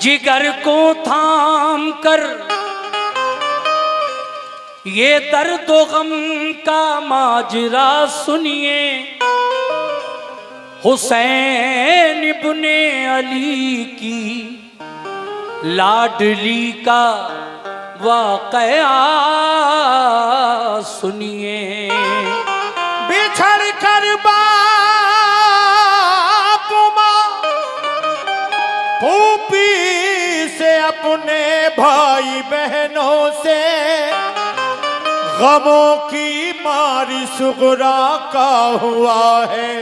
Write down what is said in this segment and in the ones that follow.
जिगर को थाम कर ये दर्द व गम का माजरा सुनिए। हुसैन इब्ने अली की लाडली का वाक़या सुनिए। बिछड़ कर बाप माँ फूफी से अपने भाई बहनों से गमों की मारी सुगरा का हुआ है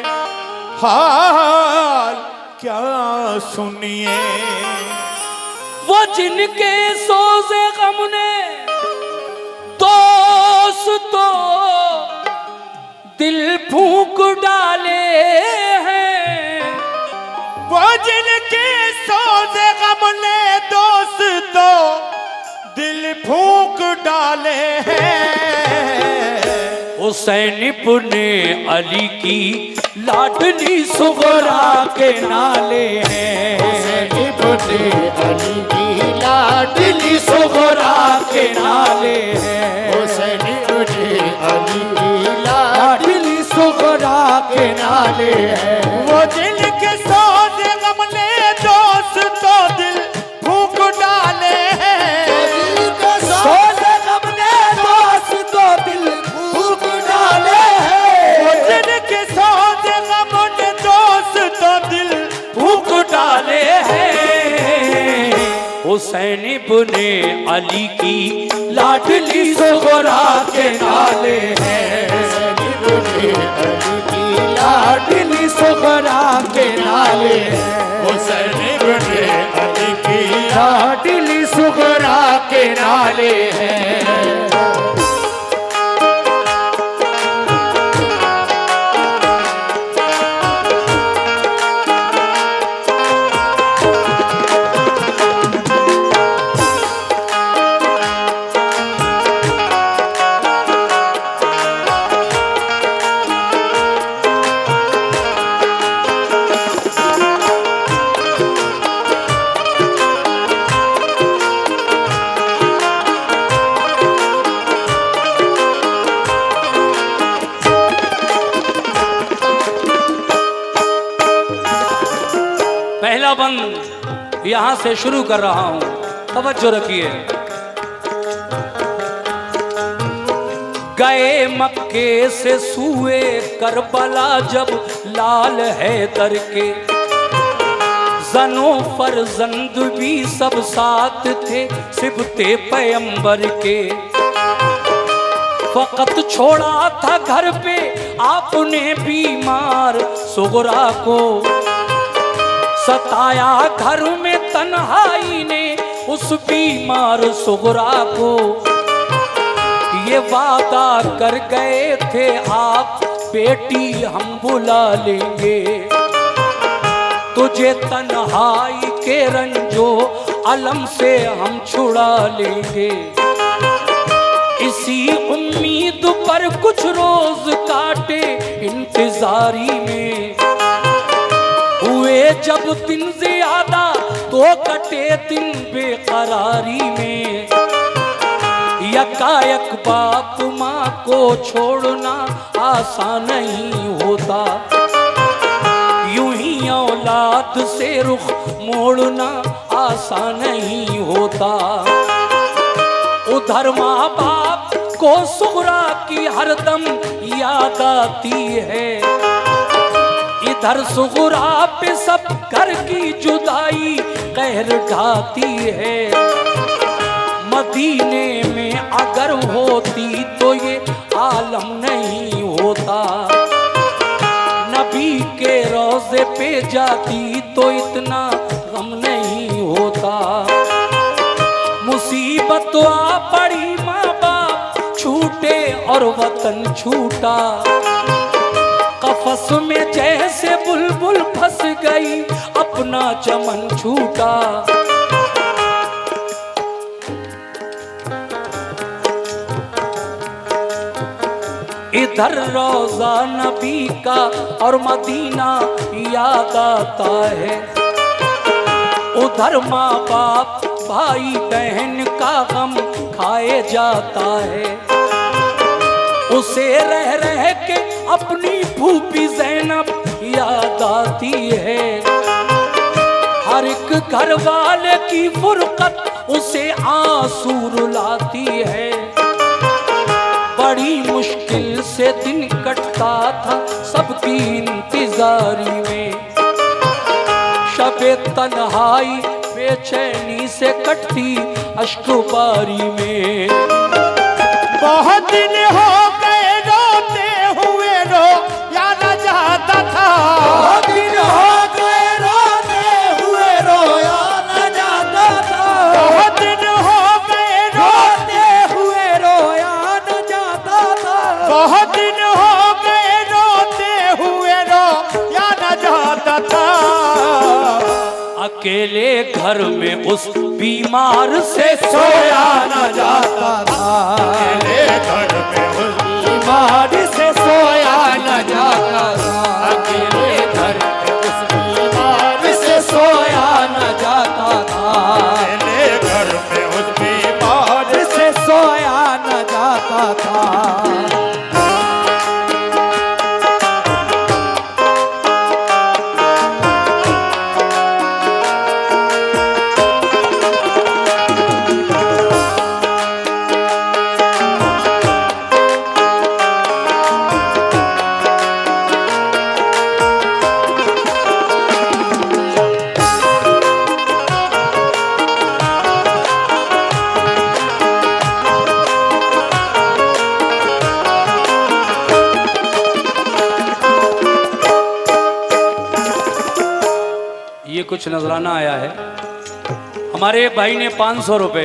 हाल क्या सुनिए। वो जिनके सोज़े गम ने दोस्तों दिल फूंक डाले हैं। वो जिनके सोज़े गम ने दोस्तों दिल फूंक डाले हैं। हुसैन इब्ने अली की लाडली सुगरा के नाले हैं। हुसैन इब्ने अली की लाडली सुगरा के नाले हैं। हुसैन इब्ने अली की लाडली सुगरा के नाले हैं। वो जिनके सोज़े गम ने दोस्तों दिल फूंक डाले हैं। सोज़े गम ने दोस्तों दिल फूंक डाले हैं। वो जिनके सोज़े गम ने दोस्तों दिल फूंक डाले हैं। हुसैन इब्ने अली की लाडली सुगरा के नाले हैं। हुसैन इब्ने अली की लाडली सुगरा के नाले हैं। हुसैन इब्ने अली की लाडली सुगरा के नाले हैं। पहला बंद यहां से शुरू कर रहा हूं, तवज्जो रखिए। गए मक्के से सूए करबला जब लाल हैदर के जनो फरजंद भी सब साथ थे सिबते पैगंबर के। फकत छोड़ा था घर पे आपने बीमार सुगरा को। सताया घर में तन्हाई ने उस बीमार सुगरा को। ये वादा कर गए थे आप बेटी हम बुला लेंगे। तुझे तन्हाई के रंजो अलम से हम छुड़ा लेंगे। इसी उम्मीद पर कुछ रोज काटे इंतजारी में। हुए जब दिन ज्यादा तो कटे दिन बेकरारी में। यकायक बाप माँ को छोड़ना आसान नहीं होता। यूं ही औलाद से रुख मोड़ना आसान नहीं होता। उधर माँ बाप को सुगरा की हरदम याद आती है। इधर सुगरा पे सब घर की जुदाई कहर ढाती है। मदीने में अगर होती तो ये आलम नहीं होता। नबी के रोज़े पे जाती तो इतना गम नहीं होता। मुसीबत आ पड़ी माँ बाप छूटे और वतन छूटा। कफस में जैसे बुलबुल फंस गई अपना चमन छूटा। इधर रोजा नबी का और मदीना याद आता है। उधर माँ बाप भाई बहन का गम खाए जाता है। उसे रह रह के अपनी फूफी ज़ैनब याद आती है। हर एक घर वाले की फुरकत उसे आंसू रुलाती है। बड़ी मुश्किल से दिन कटता था सबकी इंतजारी में। शबे तन्हाई बेचैनी से कटती अश्कबारी में। बहुत दिन हो गए रोते हुए रो यारा जाता था। बहुत दिन हो गए रोते हुए रोया न जाता था। बहुत दिन हो गए रोते हुए रोया न जाता था। बहुत दिन हो गए रोते हुए रो यारा जाता था। अकेले घर में उस बीमार से सोया न जाता था। अकेले घर में उस बीमार से सोया न जाता था। अकेले घर में उस बीमार से सोया न जाता था। अकेले घर में उस बीमार से सोया न जाता था। ये कुछ नजराना आया है। हमारे एक भाई ने 500 रुपए,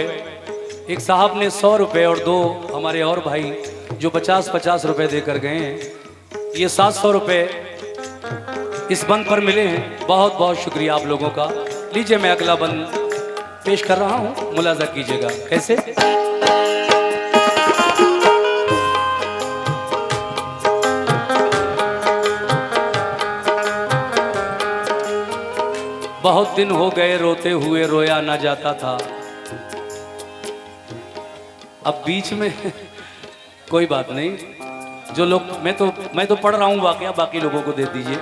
एक साहब ने 100 रुपए और दो हमारे और भाई जो 50-50 रुपए देकर गए हैं। ये 700 रुपए इस बंद पर मिले हैं। बहुत बहुत शुक्रिया आप लोगों का। लीजिए मैं अगला बंद पेश कर रहा हूँ, मुलाजा कीजिएगा। कैसे? बहुत दिन हो गए रोते हुए रोया ना जाता था। अब बीच में कोई बात नहीं। जो लोग मैं तो पढ़ रहा हूँ वाकया, बाकी लोगों को दे दीजिए।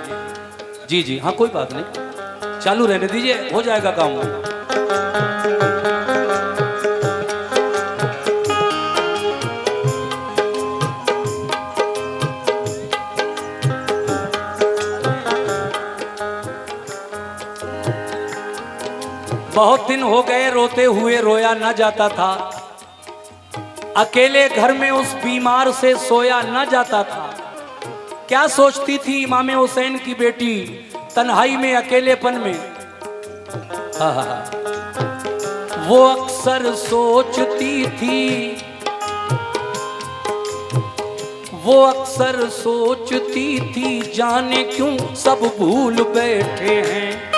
जी जी हाँ, कोई बात नहीं, चालू रहने दीजिए, हो जाएगा काम। बहुत दिन हो गए रोते हुए रोया न जाता था। अकेले घर में उस बीमार से सोया न जाता था। क्या सोचती थी इमाम हुसैन की बेटी तन्हाई में, अकेलेपन में? वो अक्सर सोचती थी, वो अक्सर सोचती थी जाने क्यों सब भूल बैठे हैं।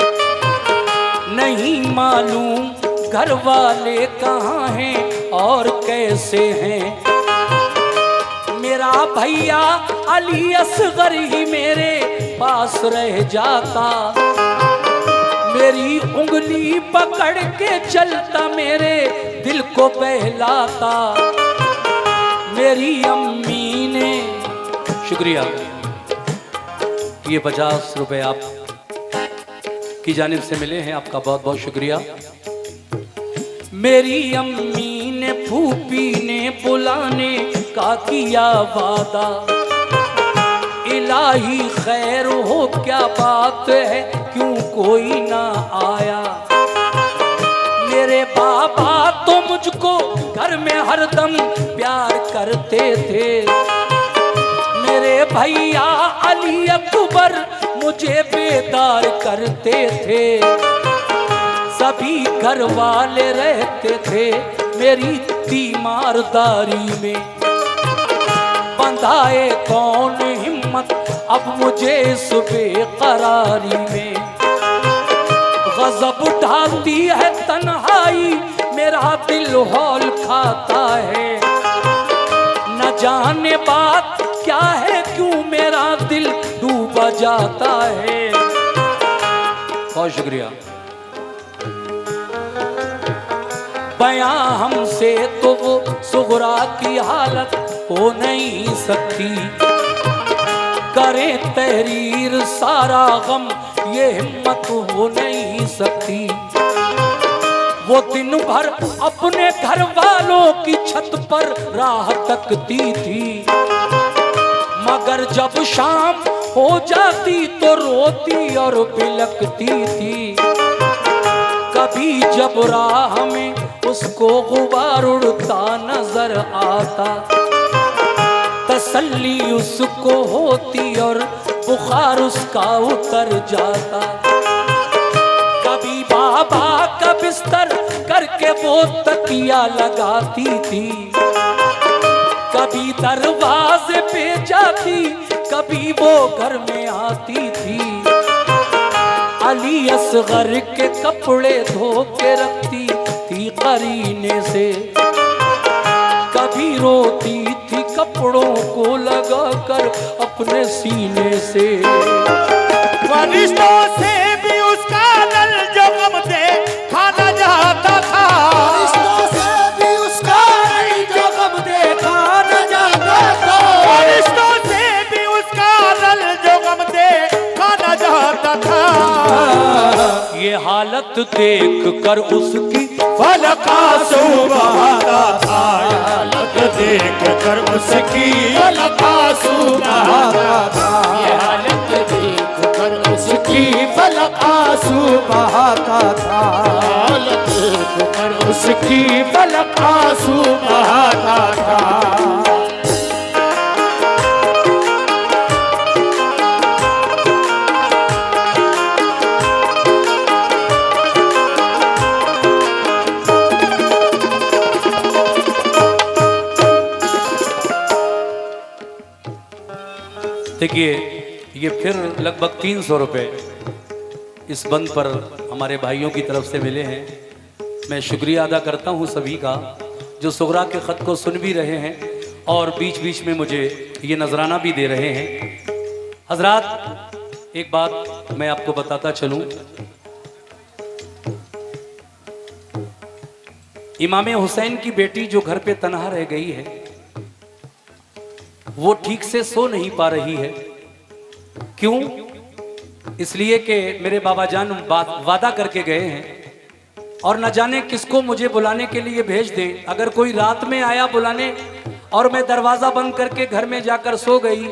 नहीं मालूम घर वाले कहाँ हैं और कैसे हैं। मेरा भैया अली असगर ही मेरे पास रह जाता। मेरी उंगली पकड़ के चलता, मेरे दिल को बहलाता। मेरी अम्मी ने, शुक्रिया, ये 50 रुपए आप की जानिब से मिले हैं, आपका बहुत बहुत शुक्रिया। मेरी अम्मी ने फूफी ने बुलाने का किया वादा। इलाही खैर हो क्या बात है, क्यों कोई ना आया। मेरे बाबा तो मुझको घर में हरदम प्यार करते थे। मेरे भैया अली अकबर मुझे बेदार करते थे। सभी घर वाले रहते थे मेरी तीमारदारी में। बंधाए कौन हिम्मत अब मुझे इस बेकरारी में। गजब ढाती है तन्हाई, मेरा दिल हौल खाता है। न जाने बात क्या है, क्यों मेरा दिल डूबा जाता है। बहुत शुक्रिया। बयां हमसे तो वो सुगरा की हालत हो नहीं सकती। करें तहरीर सारा गम ये हिम्मत हो नहीं सकती। वो दिन भर अपने घर वालों की छत पर राह तकती थी, मगर जब शाम हो जाती तो रोती और बिलकती थी। कभी जब राह में उसको गुबार उड़ता नजर आता, तसल्ली उसको होती और बुखार उसका उतर जाता। कभी बाबा का बिस्तर करके वो तकिया लगाती थी, कभी दरवाजे पे जाती, कभी वो घर में आती थी। अली असगर के कपड़े धो के रखती थी करीने से, कभी रोती थी कपड़ों को लगाकर अपने सीने से। फरिश्तों से भी उसका दिल जो गम दे खाना चाहता था, फरिश्तों से भी उसका दिल जो गम दे खाना चाहता था, फरिश्तों से भी उसका दिल जो गम दे खाना चाहता था। ये हालत देख कर उसकी फलक आंसू बहाता था, हालत देख कर उसकी फलक आंसू बहाता था, ये हालत देख कर उसकी फलक आंसू बहाता था, हालत देख कर उसकी फलक आंसू बहाता था। देखिए, ये फिर लगभग 300 रुपये इस बंद पर हमारे भाइयों की तरफ से मिले हैं। मैं शुक्रिया अदा करता हूँ सभी का जो सुगरा के ख़त को सुन भी रहे हैं और बीच बीच में मुझे ये नजराना भी दे रहे हैं। हजरात, एक बात मैं आपको बताता चलूँ, इमाम हुसैन की बेटी जो घर पे तनहा रह गई है, वो ठीक से सो नहीं पा रही है। क्यों? इसलिए कि मेरे बाबा जान वादा करके गए हैं और न जाने किसको मुझे बुलाने के लिए भेज दें। अगर कोई रात में आया बुलाने और मैं दरवाजा बंद करके घर में जाकर सो गई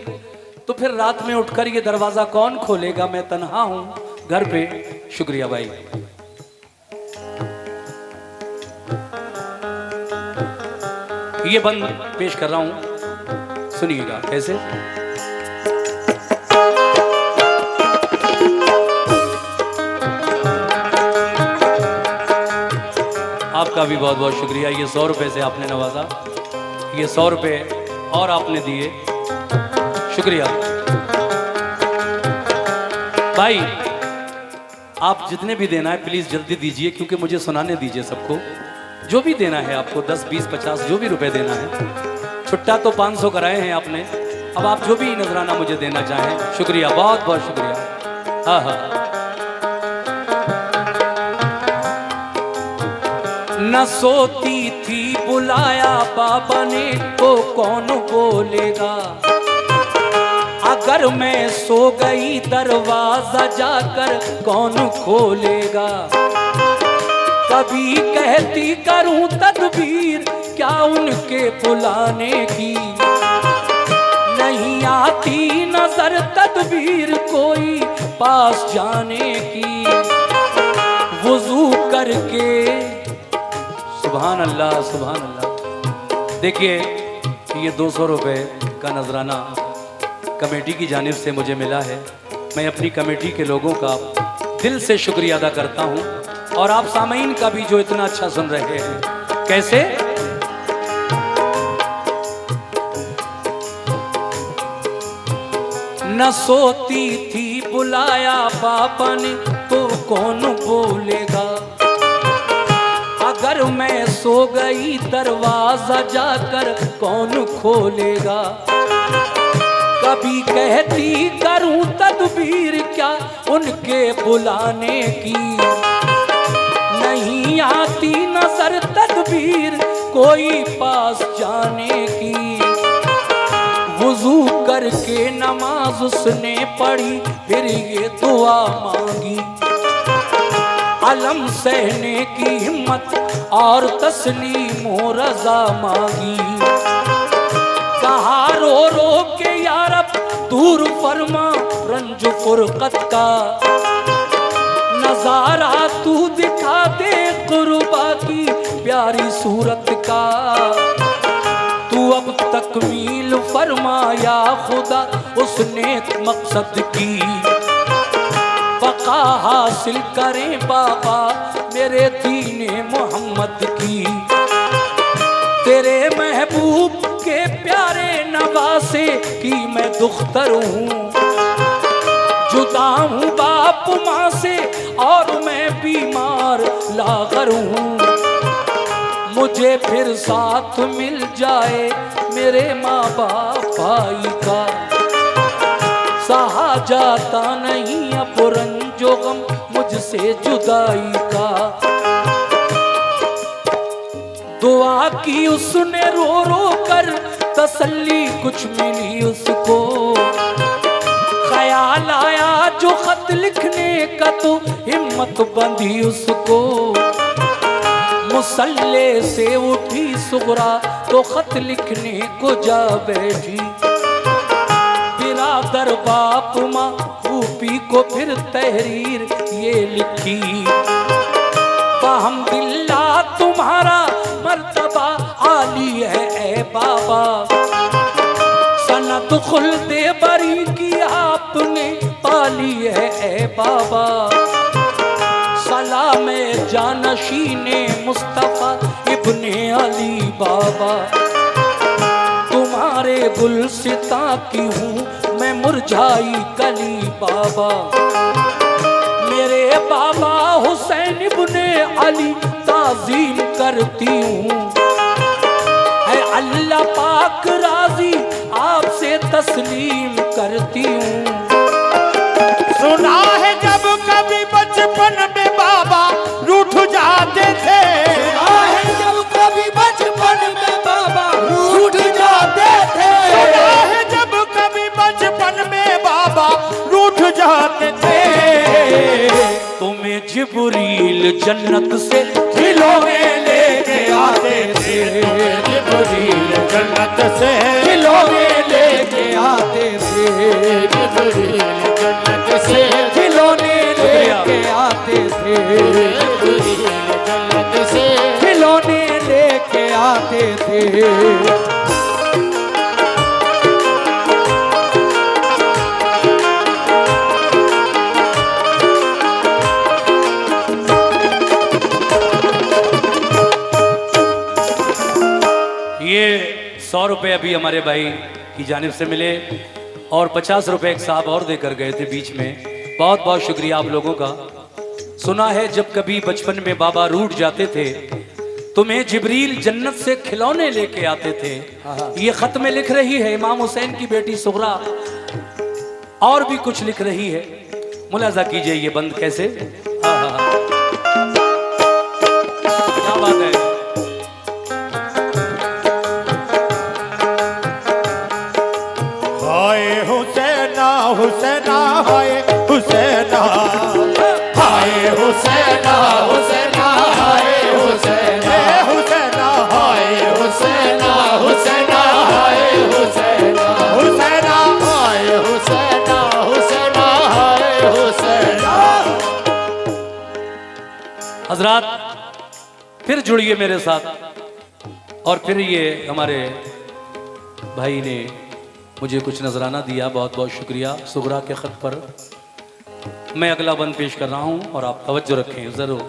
तो फिर रात में उठकर ये दरवाजा कौन खोलेगा? मैं तन्हा हूं घर पे। शुक्रिया भाई। ये बंद पेश कर रहा हूं, सुनिएगा कैसे। आपका भी बहुत बहुत शुक्रिया। ये 100 रुपए से आपने नवाजा, ये 100 रुपए और आपने दिए, शुक्रिया भाई। आप जितने भी देना है प्लीज जल्दी दीजिए, क्योंकि मुझे सुनाने दीजिए सबको। जो भी देना है आपको, 10, 20, 50 जो भी रुपए देना है। छुट्टा तो 500 कराए हैं आपने, अब आप जो भी नजराना मुझे देना चाहें, शुक्रिया, बहुत बहुत शुक्रिया। हाँ हाँ। न सोती थी बुलाया बाबा ने तो कौन बोलेगा, अगर मैं सो गई दरवाजा जाकर कौन खोलेगा। कभी कहती करूं तदबीर क्या उनके बुलाने की, नहीं आती नजर तदबीर कोई पास जाने की। वुजू करके, सुभान अल्लाह सुभान अल्लाह। देखिए, ये 200 रुपए का नजराना कमेटी की जानिब से मुझे मिला है। मैं अपनी कमेटी के लोगों का दिल से शुक्रिया अदा करता हूँ और आप सामीन का भी जो इतना अच्छा सुन रहे हैं। कैसे? न सोती थी बुलाया बाबा ने तो कौन बोलेगा, अगर मैं सो गई दरवाजा जाकर कौन खोलेगा। कभी कहती करूं तदबीर क्या उनके बुलाने की, नहीं आती नजर तदबीर कोई पास जाने की। वुजू करके नमाज उसने पढ़ी, फिर ये दुआ मांगी। अलम सहने की हिम्मत और तस्लीम व रजा मांगी। कहा रो रो के यारब दूर फरमा रंज फुरकत का। नजारा तू दिखा दे कुर्बा की प्यारी सूरत का। तू अब तकमील फरमाया खुदा उसने मकसद की। बका हासिल करें बाबा मेरे दीने मोहम्मद की। तेरे महबूब के प्यारे नवासे की मैं दुख्तर हूँ। जुदा हूँ बाप माँ से और मैं बीमार लागर हूँ। मुझे फिर साथ मिल जाए मेरे माँ बाप भाई का। सहा जाता नहीं अब रंजो गम मुझसे जुदाई का। दुआ की उसने रो रो कर तसल्ली कुछ मिली उसको। ख्याल आया जो खत लिखने का तो हिम्मत बंधी उसको। मुसल्ले से उठी सुगरा तो खत लिखने को जा बैठी। बिरादर बाप माँ फूफी को फिर तहरीर ये लिखी। अल्हम्दुलिल्लाह तुम्हारा मर्तबा आली है ए बाबा। सनत खुल्दे बरी की आपने पाली है ए बाबा। सलाम जानशीने मुस्तफा इब्ने अली बाबा। तुम्हारे गुलसिता की हूँ मैं मुरझाई कली बाबा। मेरे बाबा हुसैन इब्ने अली ताजीम करती हूँ। है अल्लाह पाक राजी आपसे तस्लीम करती हूँ। सुना है जब कभी बचपन में बाबा रूठ जाते थे। सुना है जब कभी बचपन में बाबा रूठ जाते थे। सुना है जब कभी बचपन में बाबा रूठ जाते थे। तुम्हें जिब्रील जन्नत से खिलौने लेके आते थे। जिब्रील जन्नत से खिलौने लेके आते थे। जिब्रील जन्नत से खिलौने लेके आते थे। जिब्रील जन्नत से खिलौने लेके आते थे। ये 100 रुपए अभी हमारे भाई की जानिब से मिले और 50 रुपए एक साहब और देकर गए थे बीच में। बहुत बहुत शुक्रिया आप लोगों का। सुना है जब कभी बचपन में बाबा रूठ जाते थे तुम्हें जिब्रील जन्नत से खिलौने लेके आते थे। ये खत में लिख रही है इमाम हुसैन की बेटी सुगरा। और भी कुछ लिख रही है, मुलाजा कीजिए ये बंद कैसे। क्या बात है। हाय हुसैना हुसैना हाय हुसैना। हाय हुसैना हुसैना हाय हुसैना। हुसैना हाय हुसैना हुसैना हाय हुसैना। हुसैना हाय हुसैना हुसैना हाय हुसैना। हजरात फिर जुड़िए मेरे साथ। और फिर ये हमारे भाई ने मुझे कुछ नजराना दिया, बहुत बहुत शुक्रिया सुगरा के खत पर। मैं अगला बंद पेश कर रहा हूं और आप तवज्जो रखें जरूर।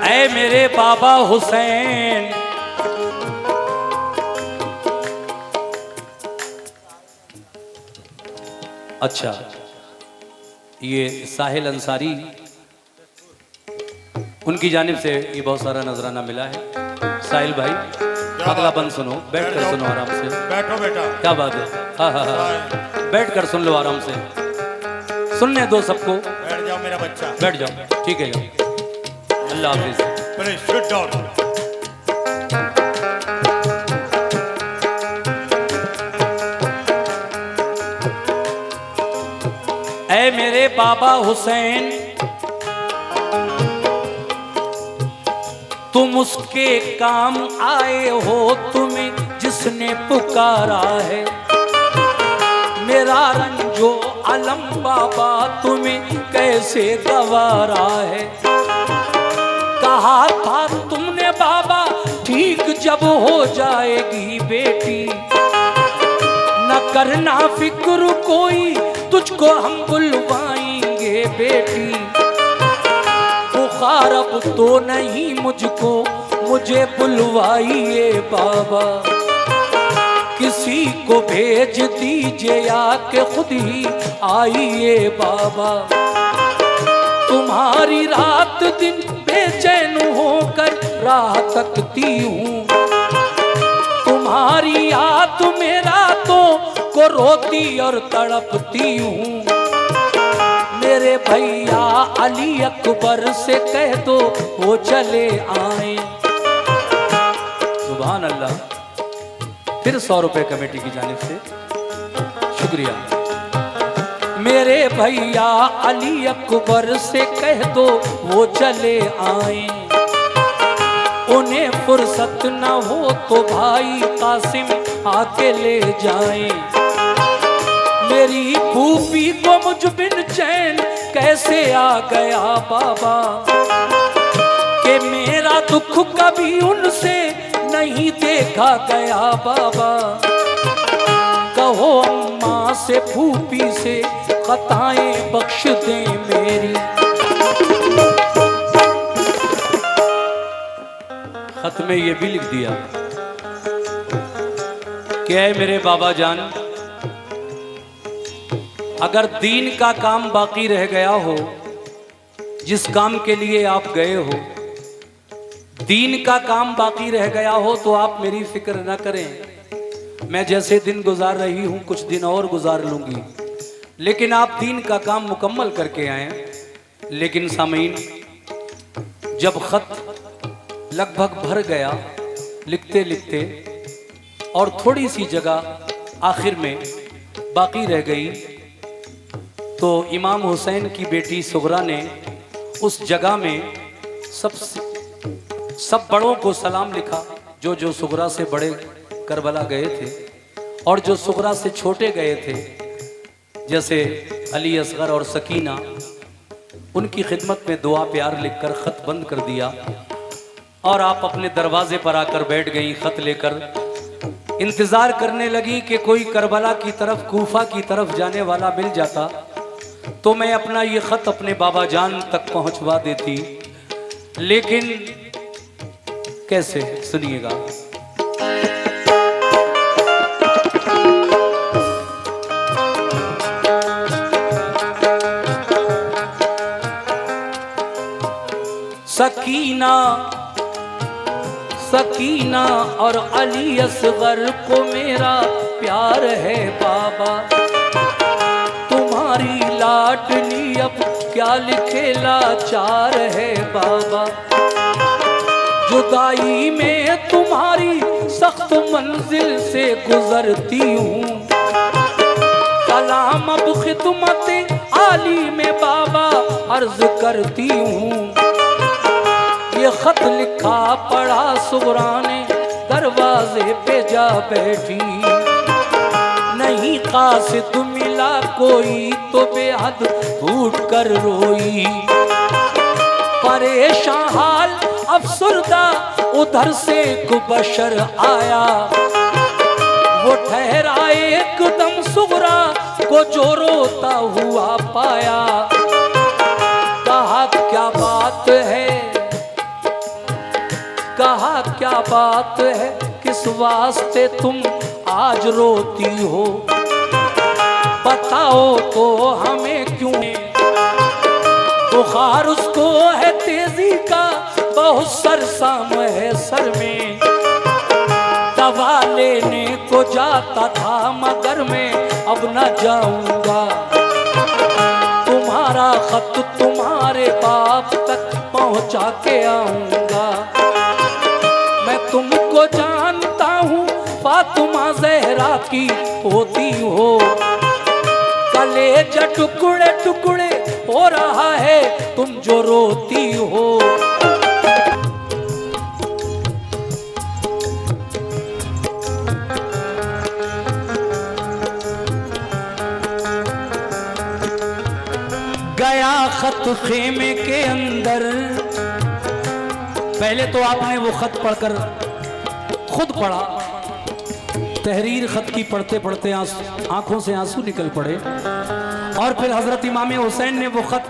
ऐ मेरे बाबा हुसैन, अच्छा ये साहिल अंसारी उनकी जानिब से ये बहुत सारा नजराना मिला है। साहिल भाई अगला बंद सुनो, बैठ कर सुनो आराम से। बैठो बेटा। क्या बात है। हाँ हाँ हाँ, बैठ कर सुन लो आराम से। सुनने दो सबको। बैठ जाओ मेरा बच्चा। बैठ जाओ, ठीक है। अल्लाह हाफिज। Please sit down. ऐ मेरे बाबा हुसैन, तुम उसके काम आए हो, तुम्हें जिसने पुकारा है। मेरा रंजो अलम बाबा तुम्हें कैसे गवारा है। कहा था तुमने बाबा ठीक जब हो जाएगी बेटी, न करना फिक्र कोई तुझको हम बुलवाएंगे बेटी। बुखार अब तो नहीं मुझको, मुझे बुलवाइए बाबा। किसी को भेज दीजिए या के खुद ही आइए बाबा। तुम्हारी रात दिन बेचैन होकर राह तकती हूँ, तुम्हारी याद में रातों को रोती और तड़पती हूँ। मेरे भैया अली अकबर से कह दो वो चले आए। सुभान अल्लाह। फिर 100 रुपए कमेटी की जानिब से शुक्रिया। मेरे भैया अली अकबर से कह दो वो चले आए। उन्हें फुर्सत न हो तो भाई कासिम आके ले जाएं। मेरी फूफी को मुझ बिन चैन कैसे आ गया बाबा, कि मेरा दुख कभी उनसे नहीं देखा गया बाबा। कहो अम्मा से फूफी से खताएं बख्श दें मेरी। खत में ये भी लिख दिया कि ऐ मेरे बाबा जान, अगर दीन का काम बाकी रह गया हो, जिस काम के लिए आप गए हो, दीन का काम बाकी रह गया हो तो आप मेरी फिक्र न करें। मैं जैसे दिन गुजार रही हूं कुछ दिन और गुजार लूंगी, लेकिन आप दीन का काम मुकम्मल करके आए। लेकिन सामीन, जब खत लगभग भर गया लिखते लिखते और थोड़ी सी जगह आखिर में बाकी रह गई, तो इमाम हुसैन की बेटी सुगरा ने उस जगह में सब बड़ों को सलाम लिखा, जो सुगरा से बड़े करबला गए थे और जो सुगरा से छोटे गए थे, जैसे अली असगर और सकीना। उनकी खिदमत में दुआ प्यार लिखकर खत बंद कर दिया और आप अपने दरवाजे पर आकर बैठ गई खत लेकर। इंतजार करने लगी कि कोई करबला की तरफ, कूफा की तरफ जाने वाला मिल जाता तो मैं अपना ये खत अपने बाबा जान तक पहुंचवा देती। लेकिन कैसे, सुनिएगा। सकीना सकीना और अली असगर को मेरा प्यार है बाबा। तुम्हारी लाडली अब क्या लिखे लाचार है बाबा। जुदाई में तुम्हारी सख्त मंजिल से गुजरती हूँ। सलाम अब खिदमत आली में बाबा अर्ज करती हूँ। ये खत लिखा पढ़ा सुगरा ने दरवाजे पे जा बैठी। नहीं कासिद मिला कोई तो बेहद फूट कर रोई। परेशान हाल अफसरदा उधर से एक बशर आया। वो ठहरा एकदम सुगरा को जो रोता हुआ पाया। कहा क्या बात है, कहा क्या बात है, किस वास्ते तुम आज रोती हो। बताओ तो हमें क्यों। बुखार उसको है तेजी का, बहुत सरसाम है सर में। दवा लेने को जाता था मगर मैं अब न जाऊंगा। तुम्हारा खत तुम्हारे बाप तक पहुंच पहुंचा के आऊंगा। मैं तुमको जानता हूँ फातिमा ज़हरा की पोती हो, कलेजा टुकड़े टुकड़े हो रहा है तुम जो रोती हो। गया खत खेमे के अंदर, पहले तो आपने वो खत पढ़कर खुद पढ़ा, तहरीर खत की पढ़ते पढ़ते आंखों से आंसू निकल पड़े, और फिर हजरत इमाम हुसैन ने वो खत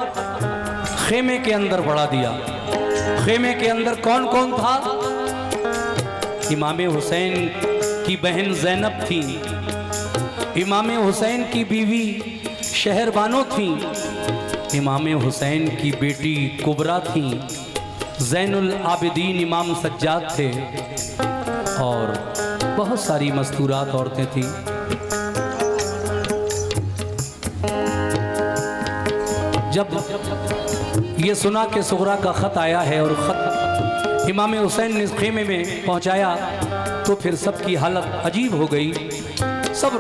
खेमे के अंदर बढ़ा दिया। खेमे के अंदर कौन कौन था? इमाम हुसैन की बहन ज़ैनब थी, इमाम हुसैन की बीवी शहरबानो थी, इमाम हुसैन की बेटी कुबरा थी, ज़ैनुल आबिदीन इमाम सज्जाद थे, और बहुत सारी मस्तूरात औरतें थीं। जब ये सुना कि सुगरा का ख़त आया है और ख़त इमाम हुसैन ने खेमे में पहुंचाया, तो फिर सबकी हालत अजीब हो गई। सब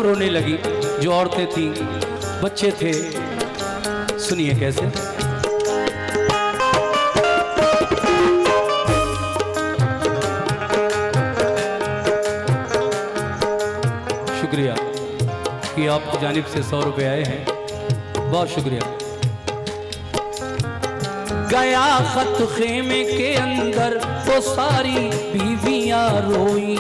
रोने लगी, जो औरतें थीं, बच्चे थे। सुनिए कैसे। शुक्रिया कि आपकी जानिब से 100 रुपये आए हैं, बहुत शुक्रिया। गया खत खेमे के अंदर तो सारी बीवियां रोई,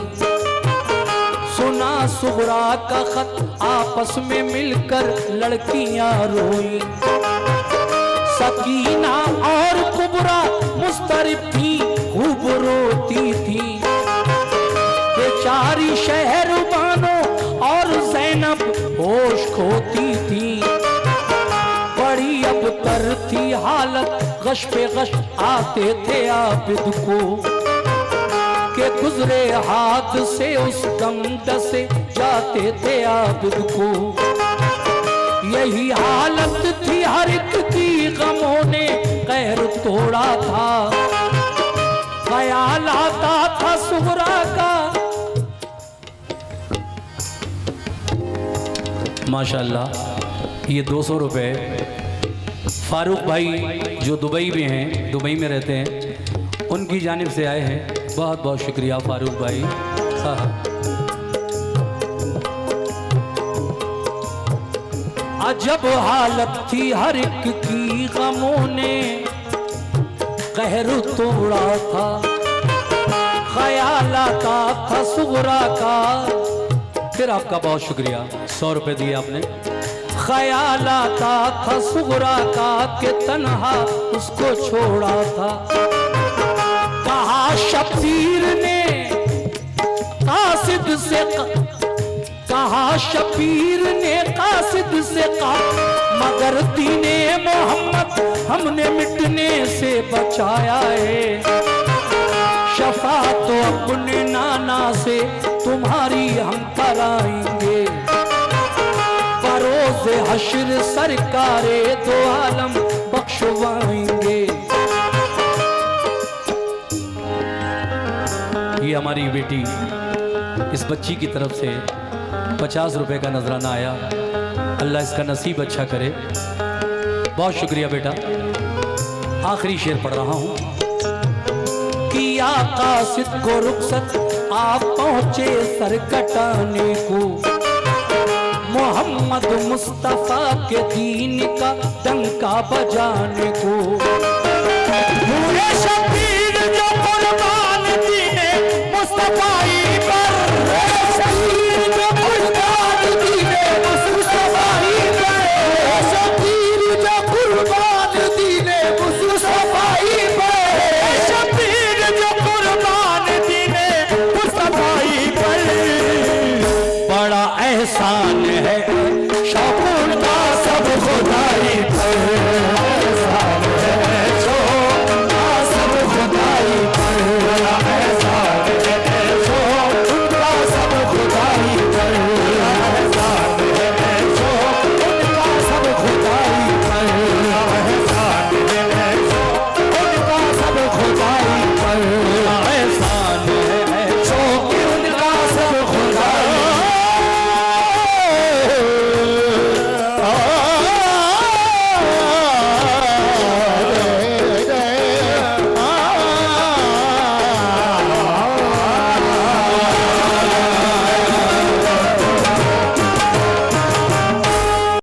सुना सुगरा का खत आपस में मिलकर लड़कियां रोई। सकीना और कुबरा मुस्तरिब थी, खूब रोती थी। बेचारी शहरबानो और ज़ैनब होश खोती थी। बड़ी अबतर थी हालत, गश पे गश आते थे आबिद को, के गुजरे हाथ से उस दम डसे जाते थे आबिद को। यही हालत थी हर एक की, गमों ने कहर तोड़ा था। ख्याल आता था सुगरा का। माशाल्लाह, ये 200 रुपये फारूक भाई जो दुबई में हैं, दुबई में रहते हैं, उनकी जानिब से आए हैं। बहुत बहुत शुक्रिया फारूक भाई। हाँ, अजब हालत थी हर एक की, गमों ने कहर तोड़ा था। ख्याल आता था सुगरा का। फिर आपका बहुत शुक्रिया, 100 रुपये दिए आपने। ख्याल आता था सुगरा का कि तन्हा उसको छोड़ा था। कहा शबीर ने कासिद से, कहा शबीर ने कासिद से कहा, मगर दीने मोहम्मद हमने मिटने से बचाया है। शफा तो अपने नाना से तुम्हारी हम कराएंगे। फरोज़े हश्र सरकारे दो आलम बख्शवाएंगे। ये हमारी बेटी, इस बच्ची की तरफ से 50 रुपए का नजराना आया। अल्लाह इसका नसीब अच्छा करे। बहुत शुक्रिया बेटा। आखिरी शेर पढ़ रहा हूँ। किया कासिद को रुखसत आप पहुँचे सर कटाने को, मोहम्मद मुस्तफा के दीन का डंका बजाने को। पूरे शबीर जो कुर्बान दीने मुस्तफाई पर